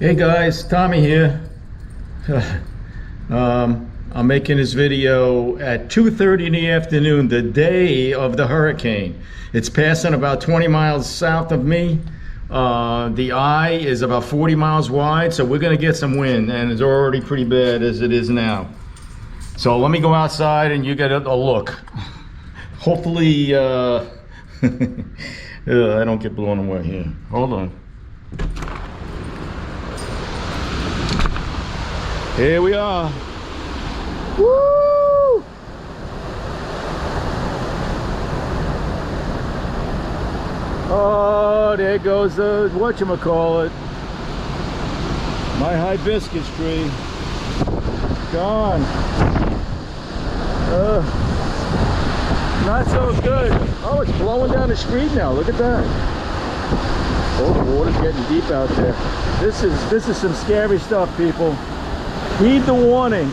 Hey guys, Tommy here. I'm making this video at 2:30 in the afternoon, the day of the hurricane. It's passing about 20 miles south of me. The eye is about 40 miles wide, so we're gonna get some wind, and it's already pretty bad as it is now. So let me go outside and you get a look. Hopefully, I don't get blown away here. Hold on. Here we are. Woo! Oh, there goes the whatchamacallit. My hibiscus tree. Gone. Not so good. Oh, it's blowing down the street now. Look at that. Oh, the water's getting deep out there. This is some scary stuff, people. Heed the warnings.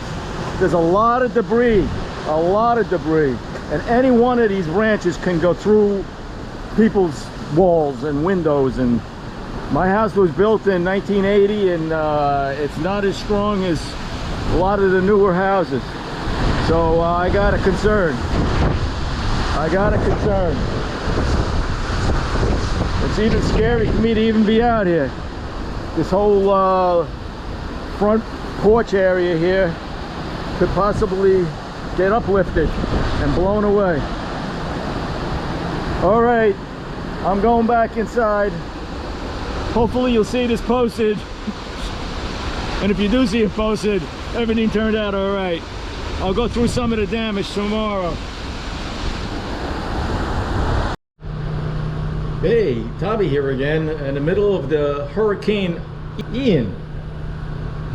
There's a lot of debris, and any one of these branches can go through people's walls and windows. And my house was built in 1980, and it's not as strong as a lot of the newer houses. So I got a concern. It's even scary for me to even be out here. This whole front porch area here could possibly get uplifted and blown away. All right, I'm going back inside. Hopefully you'll see this posted, and if you do see it posted, everything turned out all right. I'll go through some of the damage tomorrow. Hey, Tommy here again, in the middle of the Hurricane Ian.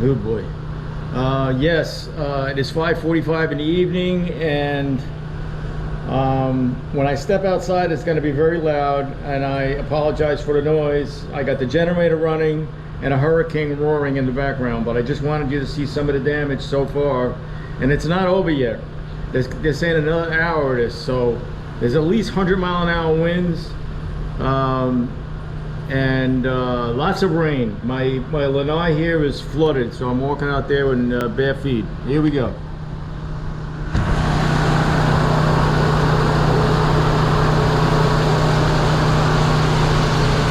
Oh boy. Yes, it is 5:45 in the evening, and when I step outside it's going to be very loud, and I apologize for the noise. I got the generator running and a hurricane roaring in the background, but I just wanted you to see some of the damage so far, and it's not over yet. They're saying another hour of this, so there's at least 100-mile-an-hour winds. And lots of rain. My lanai here is flooded, so I'm walking out there in bare feet. Here we go.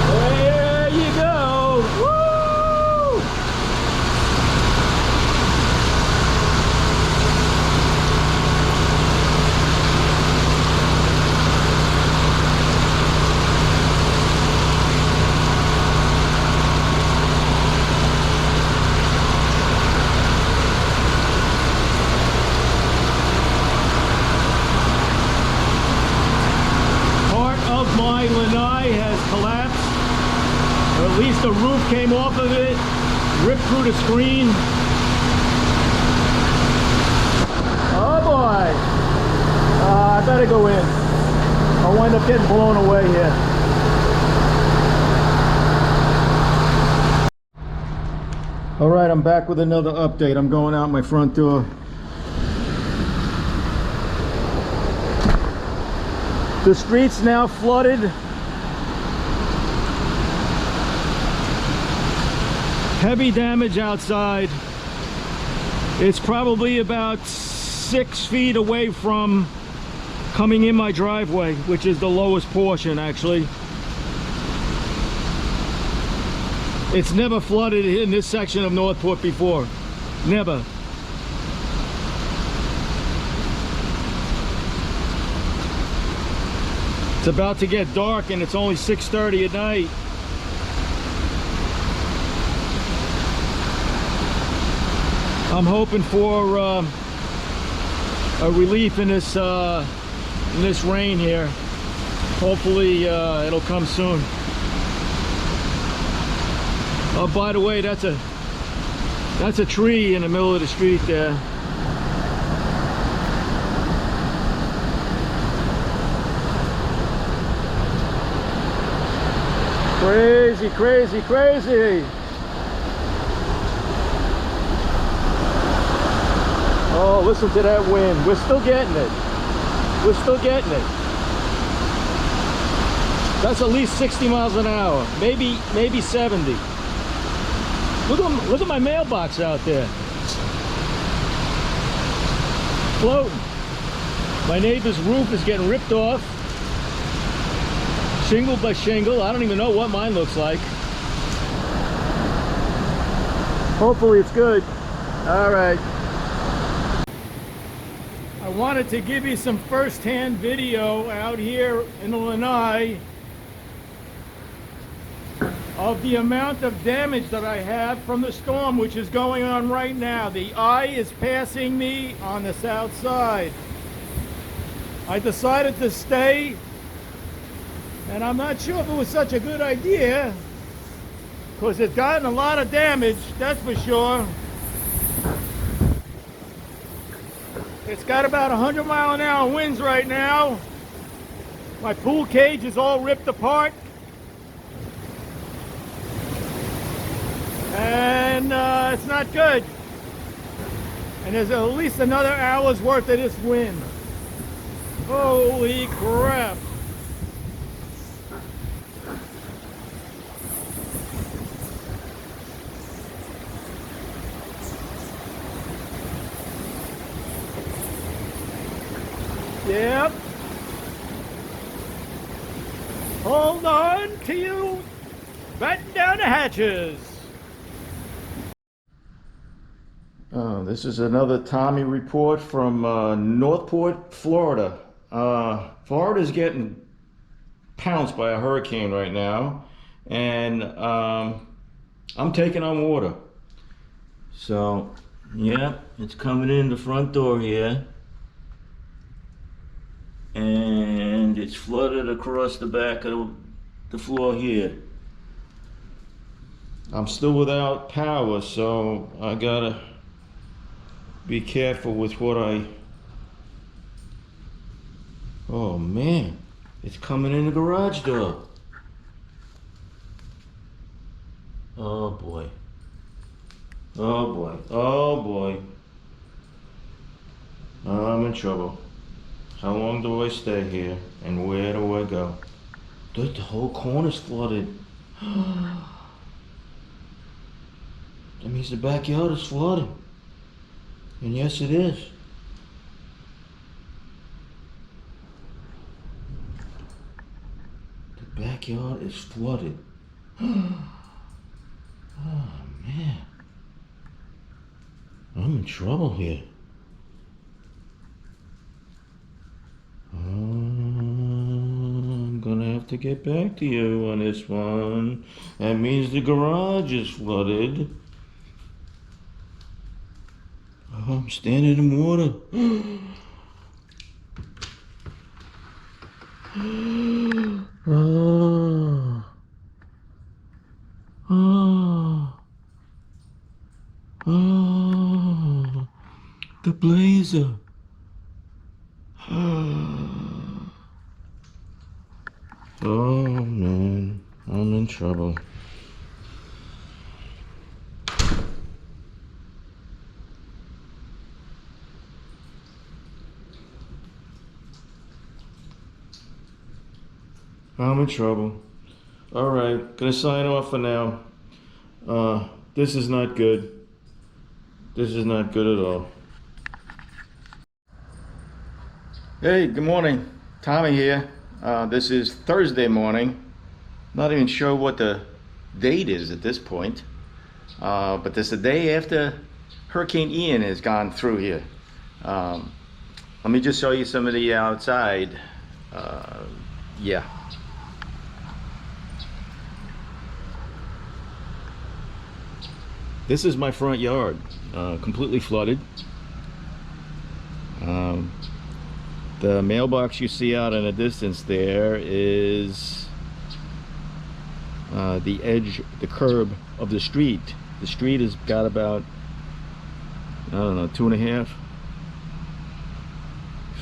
There you go. Woo! My lanai has collapsed, or at least the roof came off of it, ripped through the screen. Oh boy! I better go in. I'll wind up getting blown away here. All right, I'm back with another update. I'm going out my front door. The street's now flooded. Heavy damage outside. It's probably about 6 feet away from coming in my driveway, which is the lowest portion actually. It's never flooded in this section of Northport before. Never. It's about to get dark and it's only 6:30 at night. I'm hoping for a relief in this rain here. Hopefully it'll come soon. Oh, by the way, that's a tree in the middle of the street there. Crazy, crazy, crazy. Oh, listen to that wind. We're still getting it. We're still getting it. That's at least 60 miles an hour, maybe 70. Look at my mailbox out there. Floating. My neighbor's roof is getting ripped off. Shingle by shingle. I don't even know what mine looks like. Hopefully it's good. All right. I wanted to give you some first-hand video out here in Illinois of the amount of damage that I have from the storm which is going on right now. The eye is passing me on the south side. I decided to stay, and I'm not sure if it was such a good idea, because it's gotten a lot of damage, that's for sure. It's got about 100-mile-an-hour winds right now. My pool cage is all ripped apart. And it's not good. And there's at least another hour's worth of this wind. Holy crap. Yep. Hold on to you. Batten down the hatches. This is another Tommy report from Northport, Florida. Florida's getting pounced by a hurricane right now, and I'm taking on water. So, yeah, it's coming in the front door here, and it's flooded across the back of the floor here. I'm still without power, so I gotta be careful with what oh man, it's coming in the garage door. Oh boy. Oh boy. Oh boy. I'm in trouble. How long do I stay here? And where do I go? Dude, the whole corner's flooded. That means the backyard is flooded. And yes, it is. The backyard is flooded. Oh man. I'm in trouble here. I'm gonna have to get back to you on this one. That means the garage is flooded. Oh, I'm standing in water. Oh. Oh. Oh. The blazer. Oh man, I'm in trouble. I'm in trouble. All right, gonna sign off for now. This is not good. This is not good at all. Hey, good morning. Tommy here. This is Thursday morning. Not even sure what the date is at this point. But this is the day after Hurricane Ian has gone through here. Let me just show you some of the outside. Yeah. This is my front yard, completely flooded. The mailbox you see out in the distance there is the edge, the curb of the street. The street has got about, I don't know, 2.5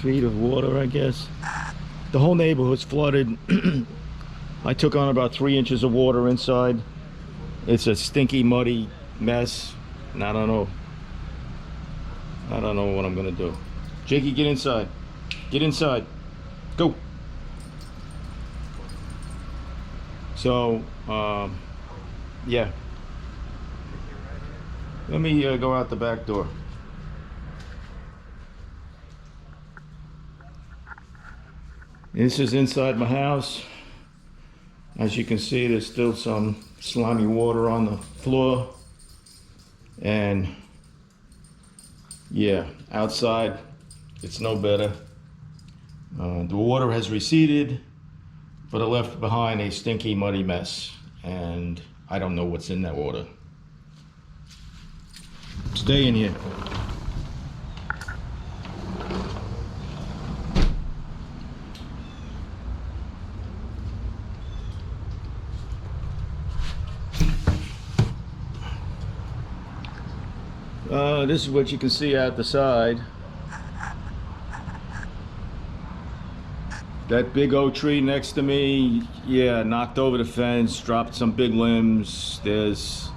feet of water, I guess. The whole neighborhood's flooded. I took on about 3 inches of water inside. It's a stinky, muddy mess, and I don't know what I'm gonna do. Jakey, get inside. Get inside. Go. So, yeah. Let me go out the back door. This is inside my house. As you can see, there's still some slimy water on the floor. And yeah, outside, it's no better. The water has receded, but it left behind a stinky, muddy mess. And I don't know what's in that water. Stay in here. This is what you can see out the side. That big oak tree next to me, yeah, knocked over the fence, dropped some big limbs. There's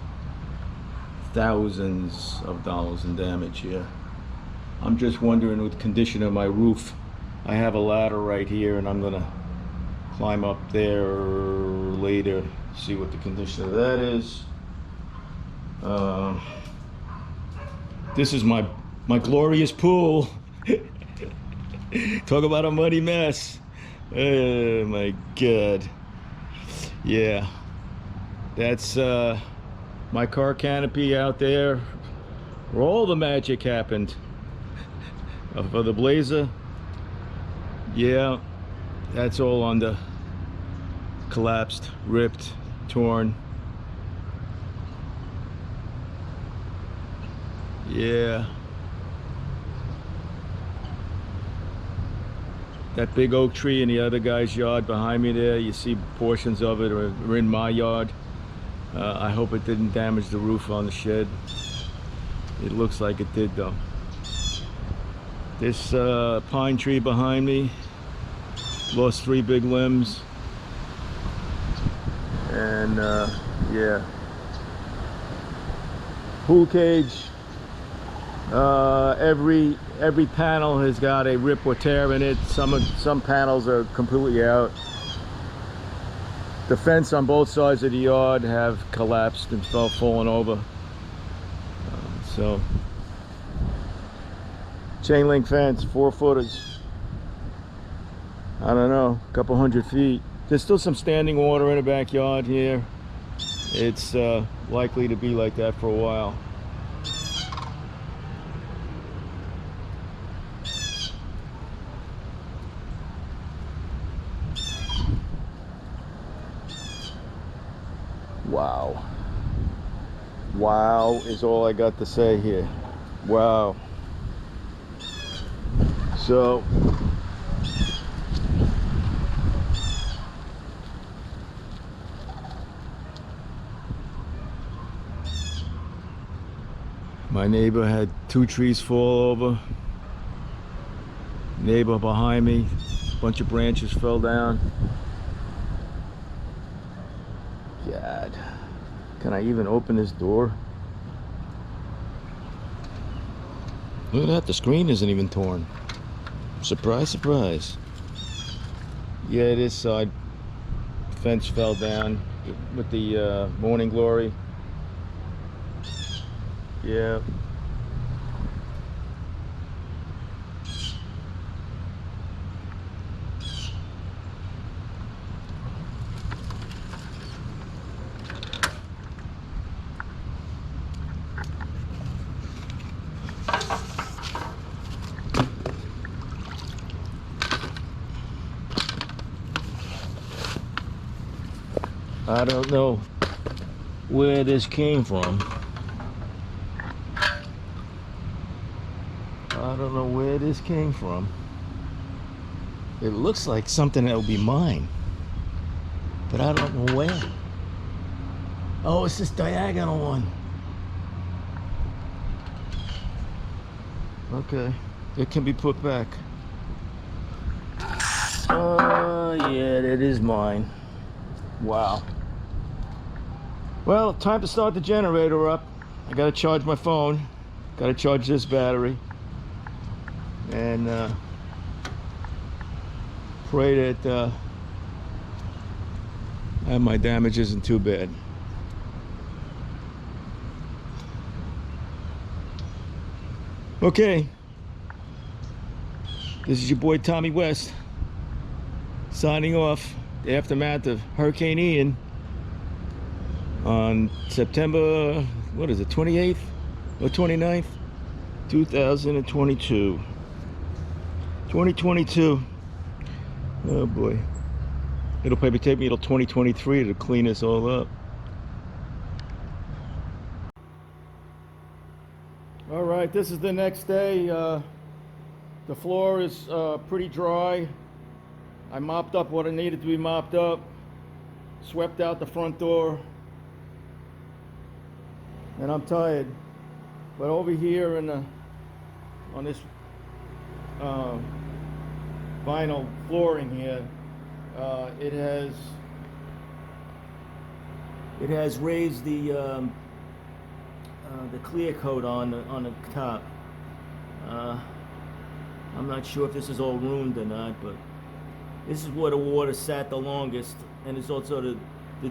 thousands of dollars in damage here. I'm just wondering with the condition of my roof. I have a ladder right here and I'm gonna climb up there later, see what the condition of that is. This is my glorious pool. Talk about a muddy mess. Oh my God. Yeah, that's my car canopy out there where all the magic happened for the Blazer. Yeah, that's all on the collapsed, ripped, torn. Yeah, that big oak tree in the other guy's yard behind me there, you see portions of it are in my yard. I hope it didn't damage the roof on the shed. It looks like it did though. This pine tree behind me lost 3 big limbs. And yeah, pool cage. Every panel has got a rip or tear in it. Some panels are completely out. The fence on both sides of the yard have collapsed and fallen over. So chain link fence, 4-footers. I don't know, a couple 100 feet. There's still some standing water in the backyard here. It's likely to be like that for a while. Wow. Wow is all I got to say here. Wow. So my neighbor had 2 trees fall over. Neighbor behind me, a bunch of branches fell down. God, can I even open this door? Look at that, the screen isn't even torn. Surprise, surprise. Yeah, this side fence fell down with the morning glory. Yeah. I don't know where this came from. I don't know where this came from. It looks like something that will be mine, but I don't know where. Oh, it's this diagonal one. Okay, it can be put back. Oh, yeah, that is mine. Wow. Well, time to start the generator up. I gotta charge my phone. Gotta charge this battery. And pray that my damage isn't too bad. Okay, this is your boy Tommy West signing off. The aftermath of Hurricane Ian on September, what is it, 28th or 29th, 2022. 2022. Oh boy. It'll probably take me till 2023 to clean this all up. All right, this is the next day. The floor is pretty dry. I mopped up what I needed to be mopped up, swept out the front door, and I'm tired. But over here on this vinyl flooring here, it has raised the clear coat on the top. I'm not sure if this is all ruined or not, but this is where the water sat the longest, and it's also the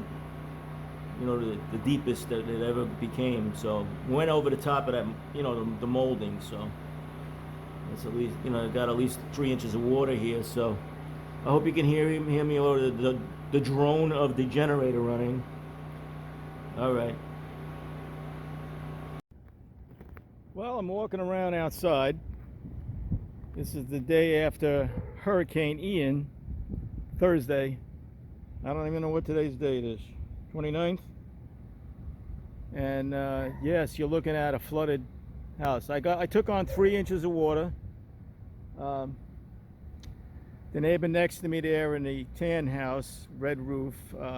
deepest that it ever became. So went over the top of that, the molding. So it's at least, got at least 3 inches of water here. So I hope you can hear me, or the drone of the generator running. All right. Well, I'm walking around outside. This is the day after Hurricane Ian, Thursday. I don't even know what today's date is, 29th. And yes, you're looking at a flooded house. I took on 3 inches of water. The neighbor next to me there in the tan house, red roof,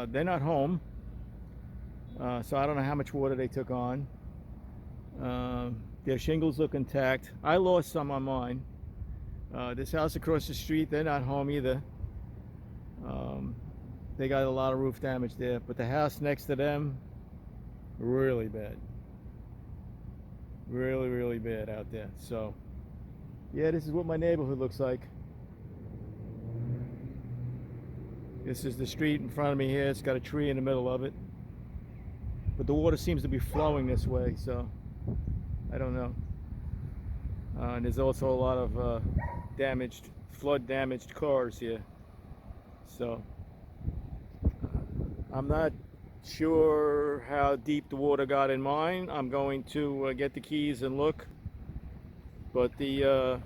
they're not home. So I don't know how much water they took on. Their shingles look intact. I lost some on mine. This house across the street, they're not home either. They got a lot of roof damage there, but the house next to them, really bad. Really, really bad out there. So, yeah, this is what my neighborhood looks like. This is the street in front of me here. It's got a tree in the middle of it. But the water seems to be flowing this way, so I don't know. And there's also a lot of flood-damaged cars here. So I'm not sure how deep the water got in mine. I'm going to get the keys and look. But I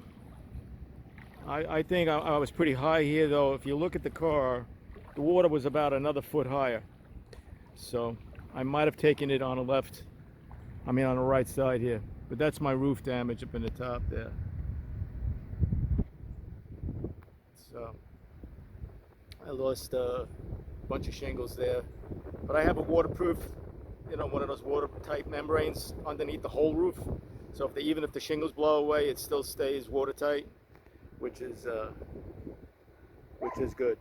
think I was pretty high here, though. If you look at the car, the water was about another foot higher. So I might have taken it on the on the right side here. But that's my roof damage up in the top there. So I lost a bunch of shingles there. But I have a waterproof, one of those watertight membranes underneath the whole roof. So even if the shingles blow away, it still stays watertight, which is good.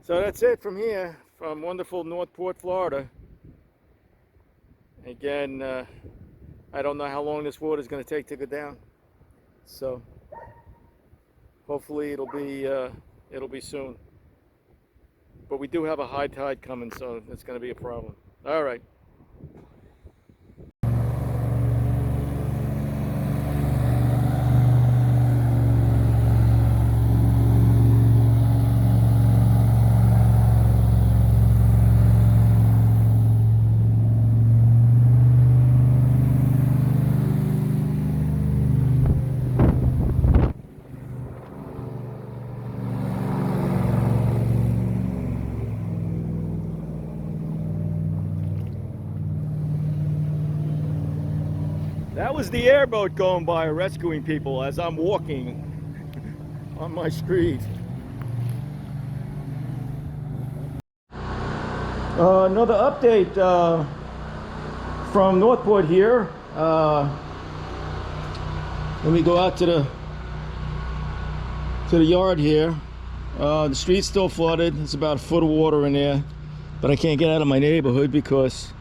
So that's it from here, from wonderful Northport, Florida. Again, I don't know how long this water is going to take to go down. So hopefully it'll be soon. But we do have a high tide coming, so it's going to be a problem. All right. That was the airboat going by rescuing people as I'm walking on my street. Another update from Northport here. Let me go out to the yard here. The street's still flooded. There's about a foot of water in there, but I can't get out of my neighborhood because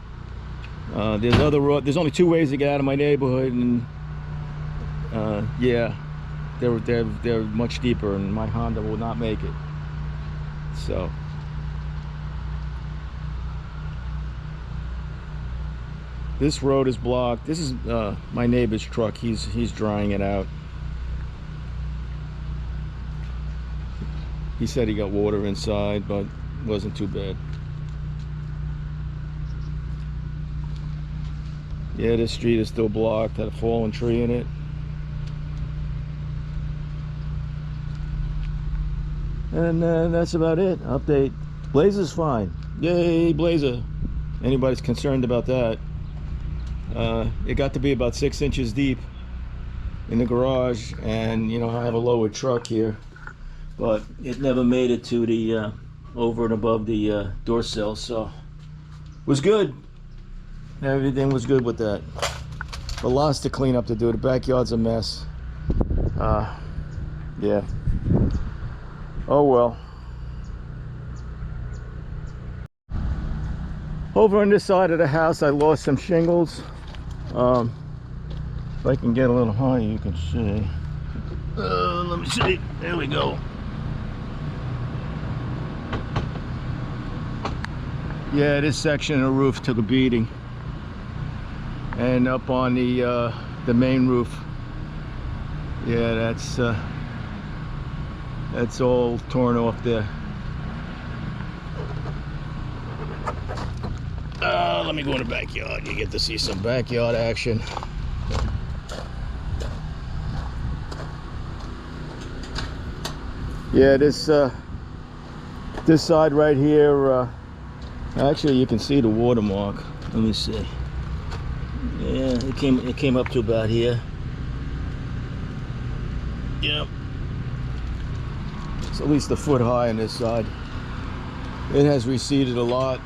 there's only 2 ways to get out of my neighborhood, and yeah, they're much deeper, and my Honda will not make it. So This road is blocked. This is my neighbor's truck. He's drying it out. He said he got water inside, but it wasn't too bad. Yeah, this street is still blocked. Had a fallen tree in it. And that's about it. Update. Blazer's fine. Yay, Blazer. Anybody's concerned about that. It got to be about 6 inches deep in the garage, and you know, I have a lowered truck here, but it never made it to the over and above the door sill, so it was good. Everything was good with that. But lots to clean up to do. The backyard's a mess. Yeah. Oh well. Over on this side of the house, I lost some shingles. If I can get a little higher, you can see. Let me see. There we go. Yeah, this section of the roof took a beating. And up on the main roof, yeah, that's all torn off there. Let me go in the backyard. You get to see some backyard action. Yeah, this side right here, actually you can see the watermark. Let me see. Yeah, it came up to about here. Yep. It's at least a foot high on this side. It has receded a lot.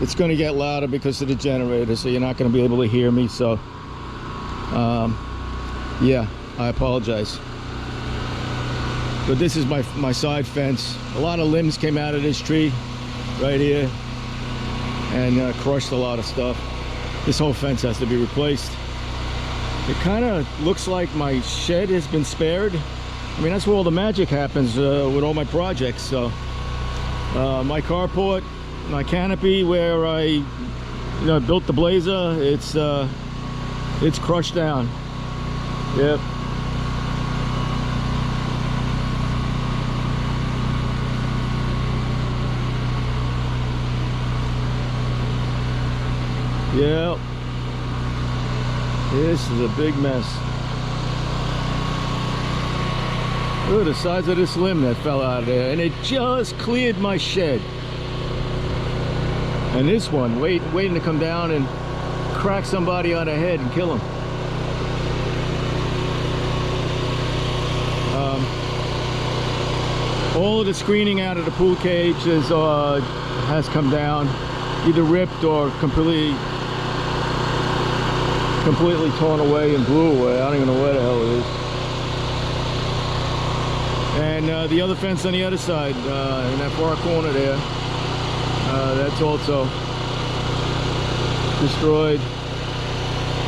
It's going to get louder because of the generator, so you're not going to be able to hear me. So, yeah, I apologize. But this is my side fence. A lot of limbs came out of this tree right here and crushed a lot of stuff. This whole fence has to be replaced. It kind of looks like my shed has been spared. I mean, that's where all the magic happens with all my projects. So, my carport, my canopy where I built the Blazer, it's crushed down. Yep. Yep. This is a big mess. Look at the size of this limb that fell out of there, and it just cleared my shed. And this one, waiting to come down and crack somebody on the head and kill him. All of the screening out of the pool cage has come down, either ripped or completely torn away and blew away. I don't even know where the hell it is. And the other fence on the other side, in that far corner there, that's also destroyed.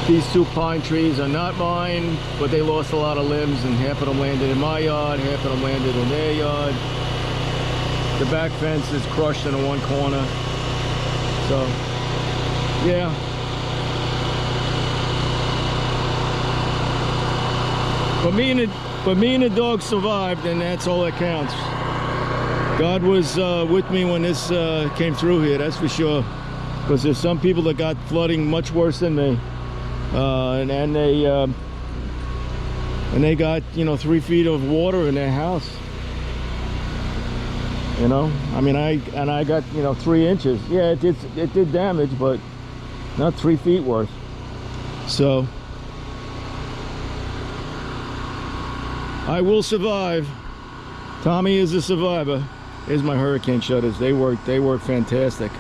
These two pine trees are not mine, but they lost a lot of limbs, and half of them landed in my yard, half of them landed in their yard. The back fence is crushed in the one corner. So, yeah. But me and the dog survived, and that's all that counts. God was with me when this came through here, that's for sure. Because there's some people that got flooding much worse than me, and they got 3 feet of water in their house. I mean, I got 3 inches. Yeah, it did damage, but not 3 feet worth. So I will survive. Tommy is a survivor. Here's my hurricane shutters. They work fantastic.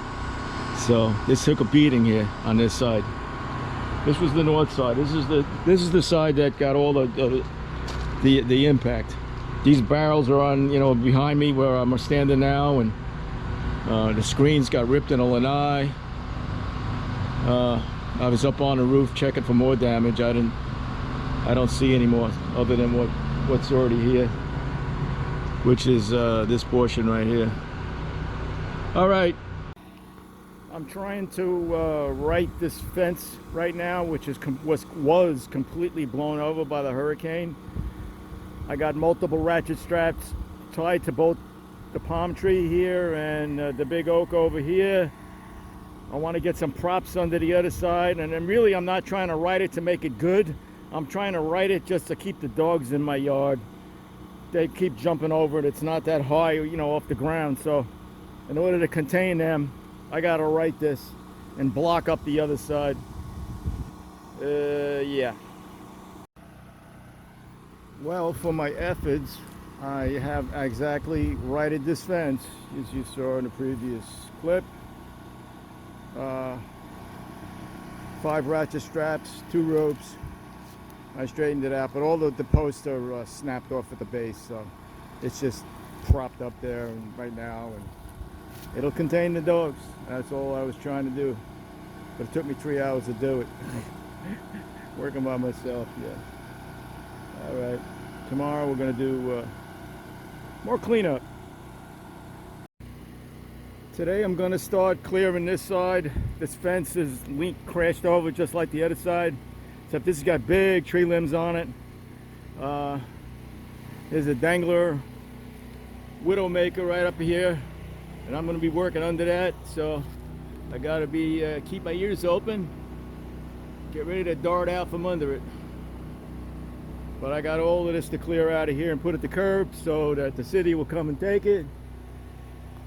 So this took a beating here on this side. This was the north side. This is the side that got all the impact. These barrels are on behind me where I'm standing now, and the screens got ripped in a lanai. I was up on the roof checking for more damage. I don't see any more other than what's already here, which is this portion right here. All right, I'm trying to right this fence right now, which was completely blown over by the hurricane. I got multiple ratchet straps tied to both the palm tree here and the big oak over here. I want to get some props under the other side, and then really I'm not trying to right it to make it good. I'm trying to right it just to keep the dogs in my yard. They keep jumping over it. It's not that high, you know, off the ground. So in order to contain them, I gotta right this and block up the other side. Yeah. Well, for my efforts, I have exactly righted this fence, as you saw in the previous clip. 5 ratchet straps, 2 ropes. I straightened it out, but all the posts are snapped off at the base, so it's just propped up there right now, and it'll contain the dogs. That's all I was trying to do, but it took me 3 hours to do it. Working by myself, yeah. All right, tomorrow we're gonna do more cleanup. Today I'm gonna start clearing this side. This fence is crashed over just like the other side, except this has got big tree limbs on it. There's a dangler widowmaker right up here, and I'm going to be working under that, so I got to be keep my ears open, get ready to dart out from under it. But I got all of this to clear out of here and put it to curb so that the city will come and take it,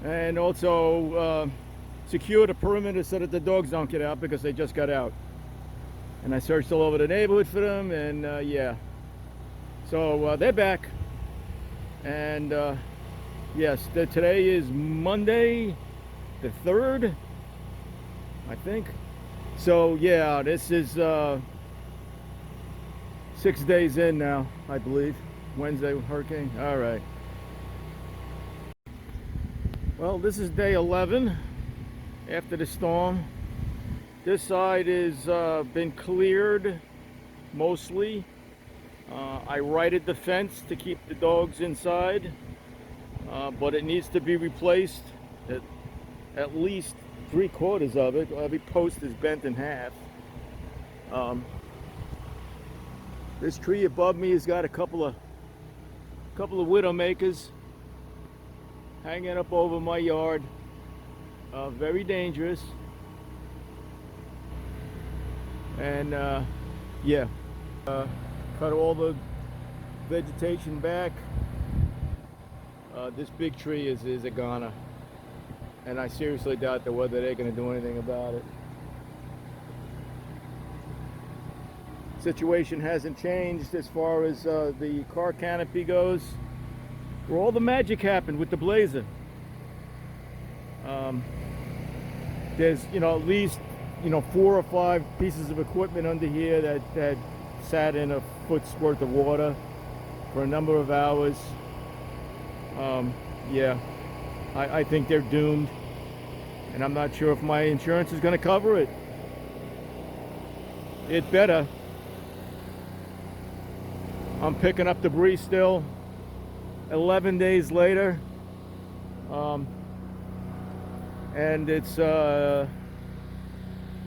and also secure the perimeter so that the dogs don't get out, because they just got out. And I searched all over the neighborhood for them, and yeah. So they're back. And yes, today is Monday, the 3rd, I think. So yeah, this is 6 days in now, I believe. Wednesday, hurricane. All right. Well, this is day 11 after the storm. This side is been cleared mostly. I righted the fence to keep the dogs inside, but it needs to be replaced. At least 3/4 of it. Every post is bent in half. This tree above me has got a couple of widowmakers hanging up over my yard. Very dangerous. And yeah, cut all the vegetation back. This big tree is a goner, and I seriously doubt whether they're going to do anything about it. Situation hasn't changed as far as the car canopy goes, where all the magic happened with the Blazer. There's, you know, at least, you know, 4 or 5 pieces of equipment under here that sat in a foot's worth of water for a number of hours. Yeah, I think they're doomed, and I'm not sure if my insurance is going to cover it. It better. I'm picking up debris still 11 days later, and it's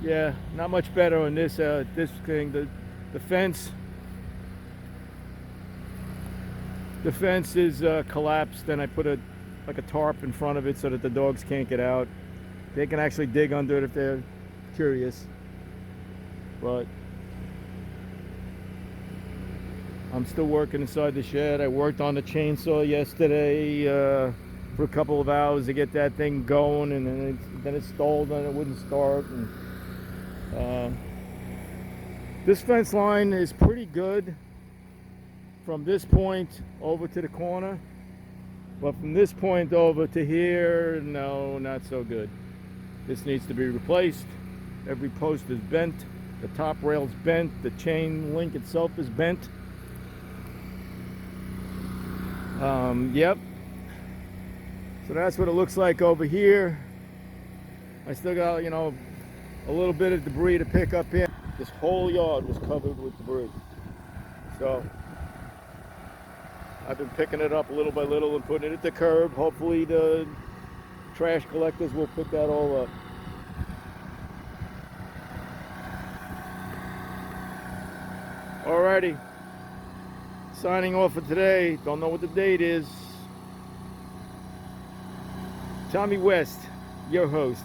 yeah, not much better on this this thing. The fence is collapsed, and I put a tarp in front of it so that the dogs can't get out. They can actually dig under it if they're curious, but I'm still working inside the shed. I worked on the chainsaw yesterday for a couple of hours to get that thing going, and then it stalled and it wouldn't start. And this fence line is pretty good from this point over to the corner, but from this point over to here, no, not so good. This needs to be replaced. Every post is bent, the top rail's bent, the chain link itself is bent. Yep. So that's what it looks like over here. I still got, you know, a little bit of debris to pick up here. This whole yard was covered with debris. So I've been picking it up little by little and putting it at the curb. Hopefully the trash collectors will pick that all up. Alrighty, signing off for today. Don't know what the date is. Tommy West, your host.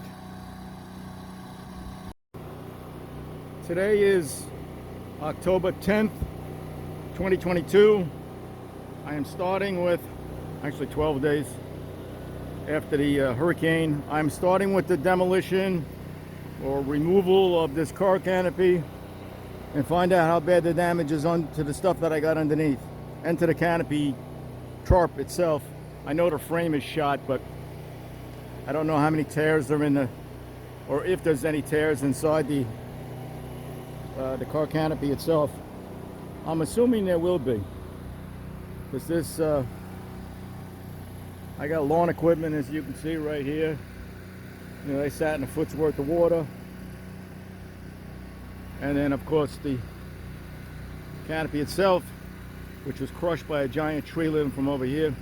Today is October 10th, 2022. I am starting with, actually 12 days after the hurricane. I'm starting with the demolition or removal of this car canopy and find out how bad the damage is onto the stuff that I got underneath and to the canopy tarp itself. I know the frame is shot, but I don't know how many tears are in the, or if there's any tears inside the car canopy itself. I'm assuming there will be, because this I got lawn equipment, as you can see right here. You know, they sat in a foot's worth of water. And then of course the canopy itself, which was crushed by a giant tree limb from over here.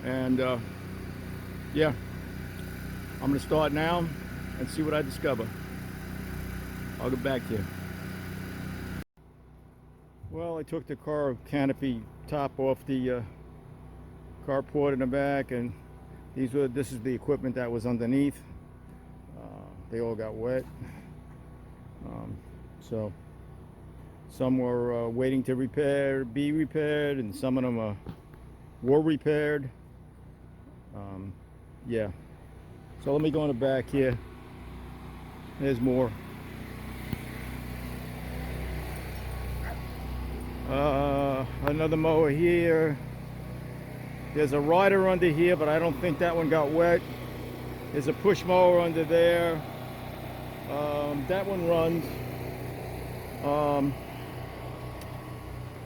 And yeah, I'm gonna start now and see what I discover. I'll get back to you. Well, I took the car canopy top off the carport in the back, and this is the equipment that was underneath. They all got wet. So some were waiting to be repaired, and some of them were repaired. Yeah. So let me go in the back here. There's more. Another mower here. There's a rider under here, but I don't think that one got wet. There's a push mower under there. That one runs.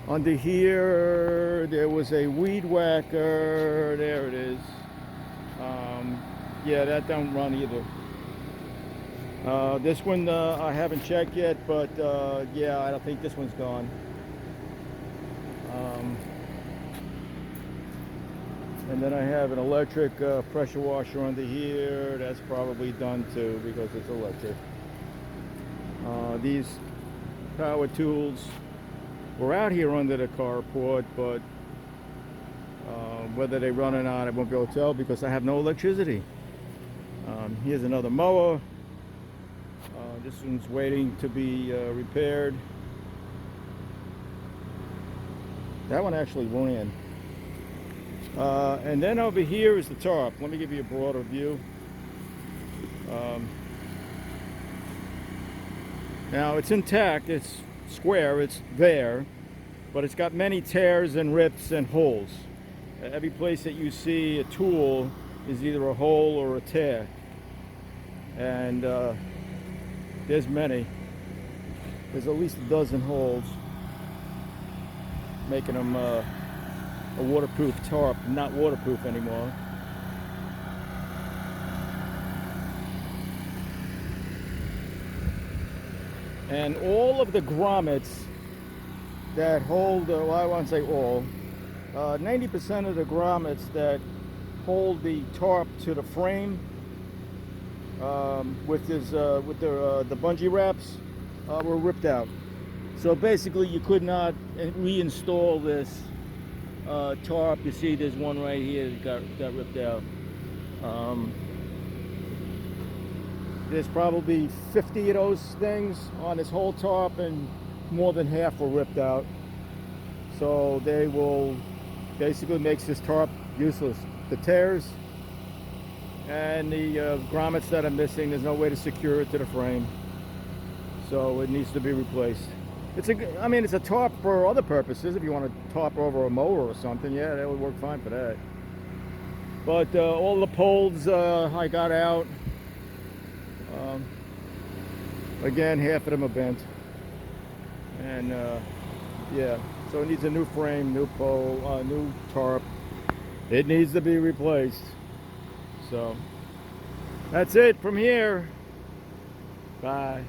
Under here there was a weed whacker. There it is. Yeah, that don't run either. This one I haven't checked yet, but yeah, I don't think this one's gone. And then I have an electric pressure washer under here. That's probably done too, because it's electric. These power tools were out here under the carport, but whether they run or not, I won't be able to tell because I have no electricity. Here's another mower. This one's waiting to be repaired. That one actually ran. And then over here is the tarp. Let me give you a broader view. Now it's intact, it's square, it's there, but it's got many tears and rips and holes. Every place that you see a tool is either a hole or a tear. And there's many. There's at least a dozen holes, making them a waterproof tarp, not waterproof anymore. And all of the grommets that hold, well, I won't say all, 90% of the grommets that hold the tarp to the frame with the bungee wraps were ripped out. So basically you could not reinstall this tarp. You see there's one right here that got ripped out. There's probably 50 of those things on this whole tarp, and more than half were ripped out. So they will basically makes this tarp useless. The tears and the grommets that are missing, there's no way to secure it to the frame. So it needs to be replaced. I mean, it's a tarp for other purposes. If you want to tarp over a mower or something, yeah, that would work fine for that. But all the poles I got out. Again, half of them are bent. And yeah, so it needs a new frame, new pole, new tarp. It needs to be replaced. So that's it from here. Bye.